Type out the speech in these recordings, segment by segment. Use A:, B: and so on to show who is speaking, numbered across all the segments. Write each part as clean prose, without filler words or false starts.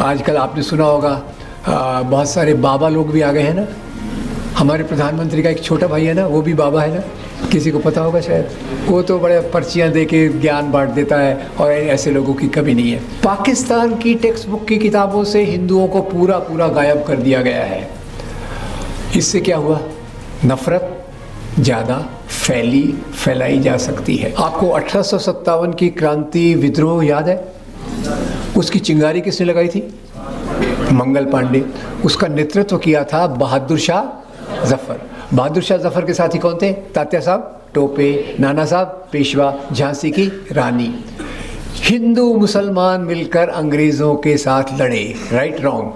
A: आजकल आपने सुना होगा बहुत सारे बाबा लोग भी आ गए हैं ना। हमारे प्रधानमंत्री का एक छोटा भाई है ना, वो भी बाबा है ना, किसी को पता होगा शायद। वो तो बड़े पर्चियाँ दे के ज्ञान बांट देता है और ऐसे लोगों की कमी नहीं है। पाकिस्तान की टेक्स्ट बुक की किताबों से हिंदुओं को पूरा पूरा गायब कर दिया गया है। इससे क्या हुआ? नफरत ज़्यादा फैलाई जा सकती है। आपको 1857 की क्रांति विद्रोह याद है? उसकी चिंगारी किसने लगाई थी? मंगल पांडे। उसका नेतृत्व किया था बहादुर शाह जफर। बहादुर शाह जफर के साथी कौन थे? तात्या साहब टोपे, नाना साहब पेशवा, झांसी की रानी। हिंदू मुसलमान मिलकर अंग्रेज़ों के साथ लड़े। Right wrong?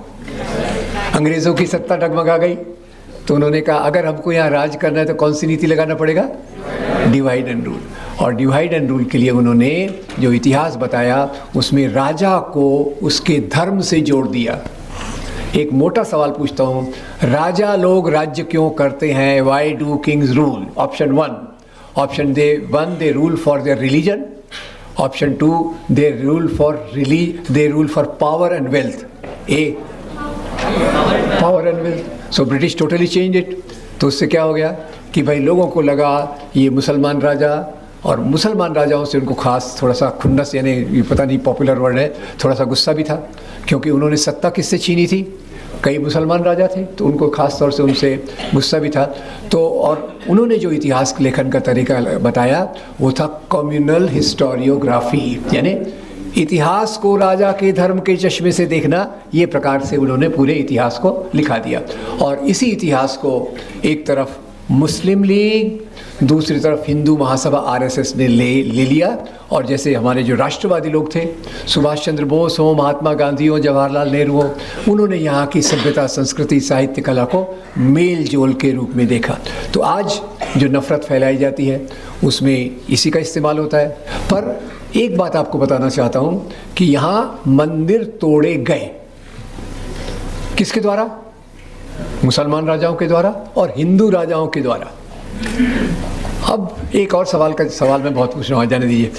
A: अंग्रेज़ों की सत्ता डगमगा गई तो उन्होंने कहा अगर हमको यहाँ राज करना है तो कौन सी नीति लगाना पड़ेगा? Divide and rule. और डिवाइड एंड रूल के लिए उन्होंने जो इतिहास बताया उसमें राजा को उसके धर्म से जोड़ दिया। एक मोटा सवाल पूछता हूँ, राजा लोग राज्य क्यों करते हैं? Why do Kings rule? Option 1, option 1 they rule for their religion, option 2 they rule for power and wealth. A, power and wealth. So British totally change it. तो उससे क्या हो गया कि भाई लोगों को लगा ये मुसलमान राजा, और मुसलमान राजाओं से उनको खास थोड़ा सा खुन्नस, यानी ये पता नहीं पॉपुलर वर्ड है, थोड़ा सा गुस्सा भी था, क्योंकि उन्होंने सत्ता किससे छीनी थी? कई मुसलमान राजा थे तो उनको खास तौर से उनसे गुस्सा भी था। तो और उन्होंने जो इतिहास लेखन का तरीका बताया वो था कम्युनल हिस्टोरियोग्राफी, यानी इतिहास को राजा के धर्म के चश्मे से देखना। ये प्रकार से उन्होंने पूरे इतिहास को लिखा दिया। और इसी इतिहास को एक तरफ मुस्लिम लीग, दूसरी तरफ हिंदू महासभा आरएसएस ने ले लिया। और जैसे हमारे जो राष्ट्रवादी लोग थे, सुभाष चंद्र बोस हो, महात्मा गांधी हो, जवाहरलाल नेहरू हो, उन्होंने यहाँ की सभ्यता, संस्कृति, साहित्य, कला को मेल जोल के रूप में देखा। तो आज जो नफरत फैलाई जाती है उसमें इसी का इस्तेमाल होता है। पर एक बात आपको बताना चाहता हूँ कि यहाँ मंदिर तोड़े गए किसके द्वारा? मुसलमान राजाओं के द्वारा और हिंदू राजाओं के द्वारा। अब एक और सवाल मैं बहुत पूछ रहा हूँ, जाने दीजिए।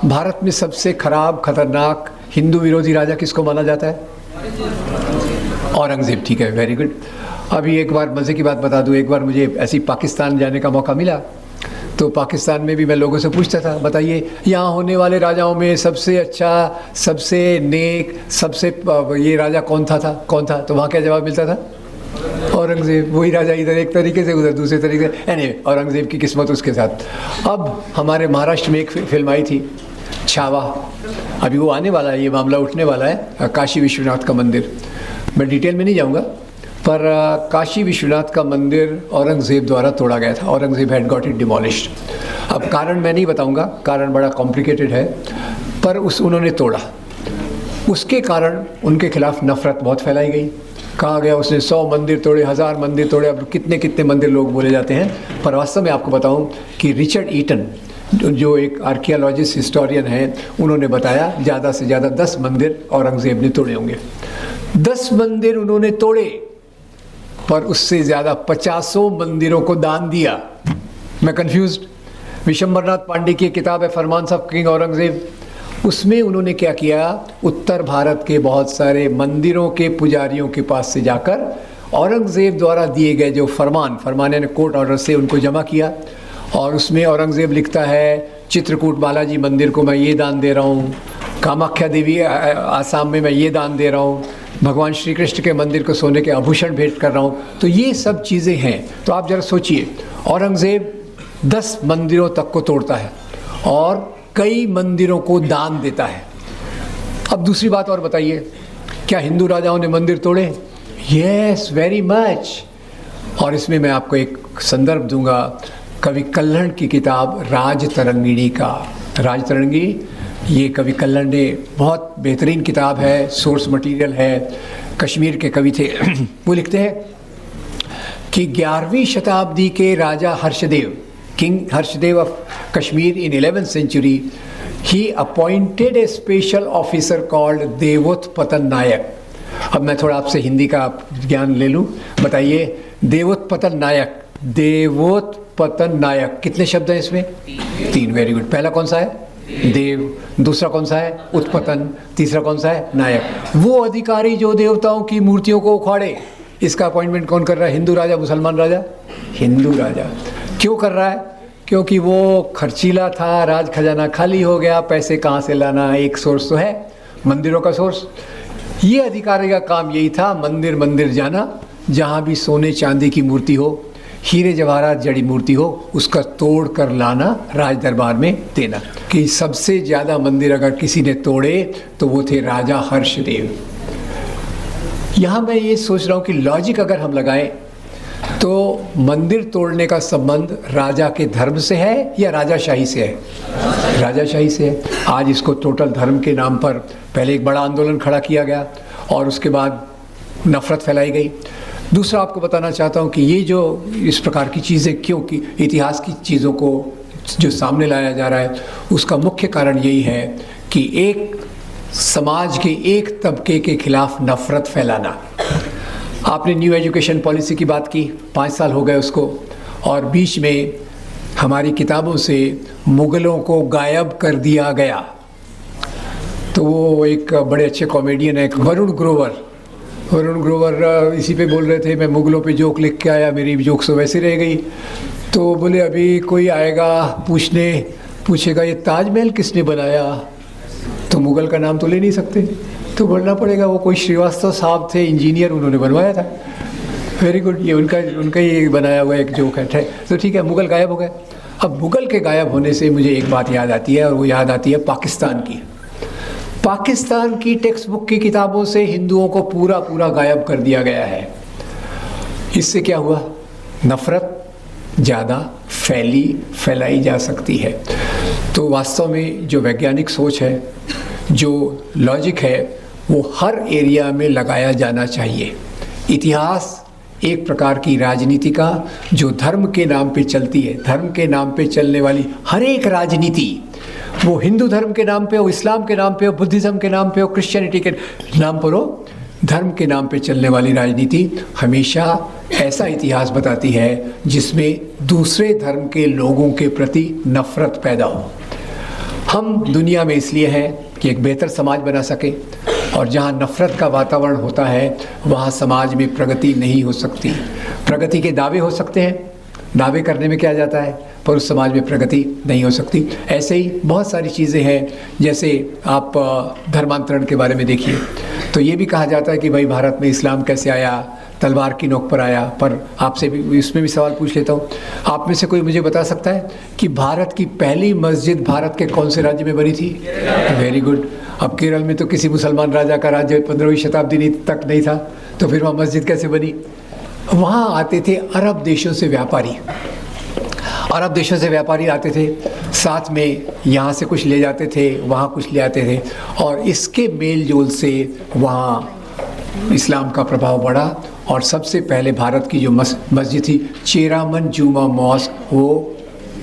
A: भारत में सबसे खराब, खतरनाक हिंदू विरोधी राजा किसको माना जाता है? औरंगज़ेब। ठीक है, वेरी गुड। अभी एक बार मज़े की बात बता दूँ। एक बार मुझे ऐसी पाकिस्तान जाने का मौका मिला तो पाकिस्तान में भी मैं लोगों से पूछता था, बताइए यहाँ होने वाले राजाओं में सबसे अच्छा, सबसे नेक, सबसे ये राजा कौन था? तो वहाँ क्या जवाब मिलता था? औरंगज़ेब। वही राजा इधर एक तरीके से, उधर दूसरे तरीके से। एनीवे, औरंगज़ेब की किस्मत उसके साथ। अब हमारे महाराष्ट्र में एक फिल्म आई थी, छावा। अभी वो आने वाला है, ये मामला उठने वाला है, काशी विश्वनाथ का मंदिर। मैं डिटेल में नहीं जाऊँगा, पर काशी विश्वनाथ का मंदिर औरंगज़ेब द्वारा तोड़ा गया था। Aurangzeb had got it demolished. अब कारण मैं नहीं बताऊँगा, कारण बड़ा कॉम्प्लिकेटेड है, पर उन्होंने तोड़ा। उसके कारण उनके खिलाफ नफ़रत बहुत फैलाई गई। कहा गया उसने 100 मंदिर तोड़े, 1000 मंदिर तोड़े, अब कितने कितने मंदिर लोग बोले जाते हैं। पर वास्तव में आपको बताऊं कि रिचर्ड ईटन जो एक आर्कियोलॉजिस्ट, हिस्टोरियन हैं, उन्होंने बताया ज़्यादा से ज़्यादा 10 मंदिर औरंगज़ेब ने तोड़े होंगे। 10 मंदिर उन्होंने तोड़े, पर उससे ज़्यादा 50 मंदिरों को दान दिया। मैं कन्फ्यूज्ड। विशंबरनाथ पांडे की किताब है फरमान्स ऑफ किंग औरंगज़ेब, उसमें उन्होंने क्या किया, उत्तर भारत के बहुत सारे मंदिरों के पुजारियों के पास से जाकर औरंगज़ेब द्वारा दिए गए जो फरमान यानी कोर्ट ऑर्डर से उनको जमा किया। और उसमें औरंगज़ेब लिखता है, चित्रकूट बालाजी मंदिर को मैं ये दान दे रहा हूँ, कामाख्या देवी आसाम में मैं ये दान दे रहा हूँ, भगवान श्री कृष्ण के मंदिर को सोने के आभूषण भेंट कर रहा हूँ। तो ये सब चीज़ें हैं। तो आप ज़रा सोचिए, औरंगज़ेब 10 मंदिरों तक को तोड़ता है और कई मंदिरों को दान देता है। अब दूसरी बात और बताइए, क्या हिंदू राजाओं ने मंदिर तोड़े? Yes, very much. और इसमें मैं आपको एक संदर्भ दूंगा, कवि कल्हण की किताब राजतरंगिणी का। राजतरंगी ये कवि कल्हण ने, बहुत बेहतरीन किताब है, सोर्स मटेरियल है, कश्मीर के कवि थे। वो लिखते हैं कि 11वीं शताब्दी के राजा Harshadeva, King Harshdev of Kashmir in 11th century, he appointed a special officer called देवोत्पतन नायक। अब मैं थोड़ा आपसे हिंदी का ज्ञान ले लूँ। बताइए, देवोत्पतन नायक, कितने शब्द हैं इसमें? 3। Very good. पहला कौन सा है? देव, दूसरा कौन सा है उत्पतन, तीसरा कौन सा है नायक। वो अधिकारी जो देवताओं की मूर्तियों को उखाड़े, इसका अपॉइंटमेंट कौन कर रहा है? हिंदू राजा, मुसलमान राजा? हिंदू राजा। क्यों कर रहा है? क्योंकि वो खर्चीला था, राज खजाना खाली हो गया, पैसे कहाँ से लाना, एक सोर्स तो है मंदिरों का सोर्स। ये अधिकारी का काम यही था, मंदिर मंदिर जाना, जहाँ भी सोने चांदी की मूर्ति हो, हीरे जवाहरात जड़ी मूर्ति हो, उसका तोड़ कर लाना, राज दरबार में देना। कि सबसे ज़्यादा मंदिर अगर किसी ने तोड़े तो वो थे राजा हर्षदेव। यहाँ मैं ये सोच रहा हूँ कि लॉजिक अगर हम लगाएं तो मंदिर तोड़ने का संबंध राजा के धर्म से है या राजाशाही से है? राजाशाही से है। आज इसको टोटल धर्म के नाम पर पहले एक बड़ा आंदोलन खड़ा किया गया और उसके बाद नफरत फैलाई गई। दूसरा आपको बताना चाहता हूँ कि ये जो इस प्रकार की चीज़ें क्यों की, इतिहास की चीज़ों को जो सामने लाया जा रहा है, उसका मुख्य कारण यही है कि एक समाज के एक तबके के खिलाफ नफरत फैलाना। आपने न्यू एजुकेशन पॉलिसी की बात की, 5 साल हो गए उसको, और बीच में हमारी किताबों से मुग़लों को गायब कर दिया गया। तो वो एक बड़े अच्छे कॉमेडियन है वरुण ग्रोवर इसी पे बोल रहे थे, मैं मुग़लों पे जोक लिख के आया, मेरी जोक तो वैसे रह गई। तो बोले अभी कोई आएगा पूछेगा ये ताजमहल किसने बनाया, तो मुग़ल का नाम तो ले नहीं सकते, तो बोलना पड़ेगा वो कोई श्रीवास्तव साहब थे, इंजीनियर, उन्होंने बनवाया था। वेरी गुड, ये उनका ही बनाया हुआ एक जोक है। तो ठीक है, मुग़ल गायब हो गए। अब मुग़ल के गायब होने से मुझे एक बात याद आती है, और वो याद आती है पाकिस्तान की टेक्स्ट बुक की किताबों से हिंदुओं को पूरा गायब कर दिया गया है। इससे क्या हुआ? नफरत ज़्यादा फैलाई जा सकती है। तो वास्तव में जो वैज्ञानिक सोच है, जो लॉजिक है, वो हर एरिया में लगाया जाना चाहिए। इतिहास एक प्रकार की राजनीति का जो धर्म के नाम पे चलती है, धर्म के नाम पे चलने वाली हर एक राजनीति, वो हिंदू धर्म के नाम पे हो, इस्लाम के नाम पे हो, बुद्धिज़्म के नाम पे हो, क्रिश्चियनिटी के नाम पर हो, धर्म के नाम पे चलने वाली राजनीति हमेशा ऐसा इतिहास बताती है जिसमें दूसरे धर्म के लोगों के प्रति नफरत पैदा हो। हम दुनिया में इसलिए हैं कि एक बेहतर समाज बना सके, और जहाँ नफरत का वातावरण होता है वहाँ समाज में प्रगति नहीं हो सकती। प्रगति के दावे हो सकते हैं, दावे करने में क्या जाता है, पर उस समाज में प्रगति नहीं हो सकती। ऐसे ही बहुत सारी चीज़ें हैं, जैसे आप धर्मांतरण के बारे में देखिए, तो ये भी कहा जाता है कि भाई भारत में इस्लाम कैसे आया, तलवार की नोक पर आया। पर आपसे भी इसमें भी सवाल पूछ लेता हूँ, आप में से कोई मुझे बता सकता है कि भारत की पहली मस्जिद भारत के कौन से राज्य में बनी थी? Very good. अब केरल में तो किसी मुसलमान राजा का राज्य 15वीं शताब्दी तक नहीं था, तो फिर वहाँ मस्जिद कैसे बनी? वहाँ आते थे अरब देशों से व्यापारी, अरब देशों से व्यापारी आते थे, साथ में यहाँ से कुछ ले जाते थे, वहाँ कुछ ले आते थे, और इसके मेल जोल से वहाँ इस्लाम का प्रभाव बढ़ा। और सबसे पहले भारत की जो मस्जिद थी चेरामन जुमा मॉस्क, वो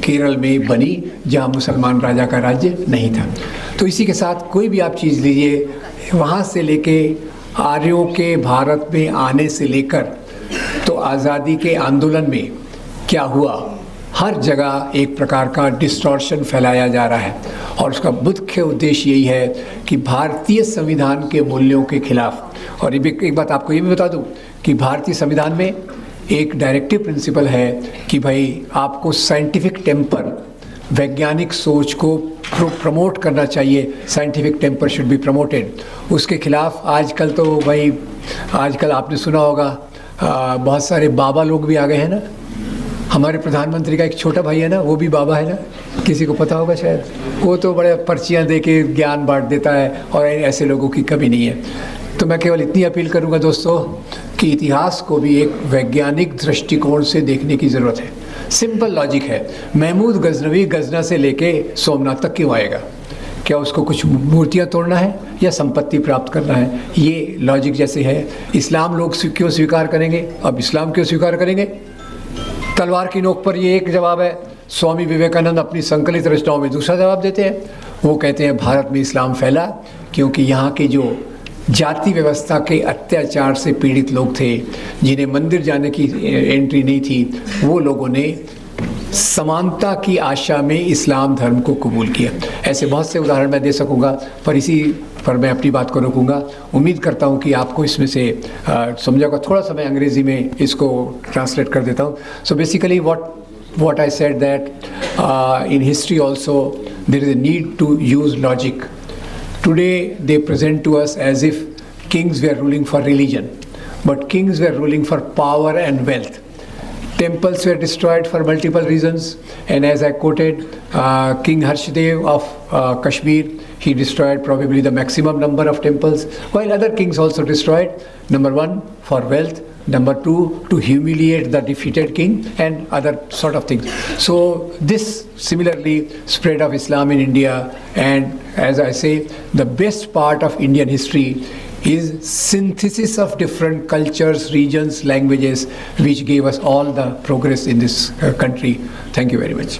A: केरल में बनी, जहाँ मुसलमान राजा का राज्य नहीं था। तो इसी के साथ कोई भी आप चीज़ लीजिए, वहाँ से लेके आर्यों के भारत में आने से लेकर तो आज़ादी के आंदोलन में क्या हुआ, हर जगह एक प्रकार का डिस्टॉर्शन फैलाया जा रहा है, और उसका मुख्य उद्देश्य यही है कि भारतीय संविधान के मूल्यों के खिलाफ। और एक बात आपको ये भी बता दूं कि भारतीय संविधान में एक डायरेक्टिव प्रिंसिपल है कि भाई आपको साइंटिफिक टेम्पर, वैज्ञानिक सोच को प्रमोट करना चाहिए, scientific temper should be promoted. उसके खिलाफ आजकल तो भाई, आजकल आपने सुना होगा बहुत सारे बाबा लोग भी आ गए हैं ना। हमारे प्रधानमंत्री का एक छोटा भाई है ना, वो भी बाबा है ना, किसी को पता होगा शायद। वो तो बड़े पर्चियाँ दे के ज्ञान बांट देता है, और ऐसे लोगों की कमी नहीं है। तो मैं केवल इतनी अपील करूंगा दोस्तों कि इतिहास को भी एक वैज्ञानिक दृष्टिकोण से देखने की ज़रूरत है। सिंपल लॉजिक है, महमूद गजनवी गजना से लेके सोमनाथ तक क्यों आएगा? क्या उसको कुछ मूर्तियाँ तोड़ना है या संपत्ति प्राप्त करना है? ये लॉजिक जैसे है। इस्लाम लोग क्यों स्वीकार करेंगे? अब इस्लाम क्यों स्वीकार करेंगे? तलवार की नोक पर ये एक जवाब है। स्वामी विवेकानंद अपनी संकलित रचनाओं में दूसरा जवाब देते हैं। वो कहते हैं भारत में इस्लाम फैला क्योंकि यहाँ के जो जाति व्यवस्था के अत्याचार से पीड़ित लोग थे, जिन्हें मंदिर जाने की एंट्री नहीं थी, वो लोगों ने समानता की आशा में इस्लाम धर्म को कबूल किया। ऐसे बहुत से उदाहरण मैं दे सकूंगा, पर इसी पर मैं अपनी बात को रोकूंगा। उम्मीद करता हूं कि आपको इसमें से समझागा। थोड़ा सा मैं अंग्रेज़ी में इसको ट्रांसलेट कर देता हूं। So basically what I said that in history also there is a need to use logic. Today they present to us as if kings were ruling for religion, but kings were ruling for power and wealth. Temples were destroyed for multiple reasons, and as I quoted King Harshadev of Kashmir, he destroyed probably the maximum number of temples, while other kings also destroyed. Number one, for wealth. Number two, to humiliate the defeated king, and other sort of things. So this similarly spread of Islam in India, and as I say, the best part of Indian history is synthesis of different cultures, regions, languages, which gave us all the progress in this country. Thank you very much.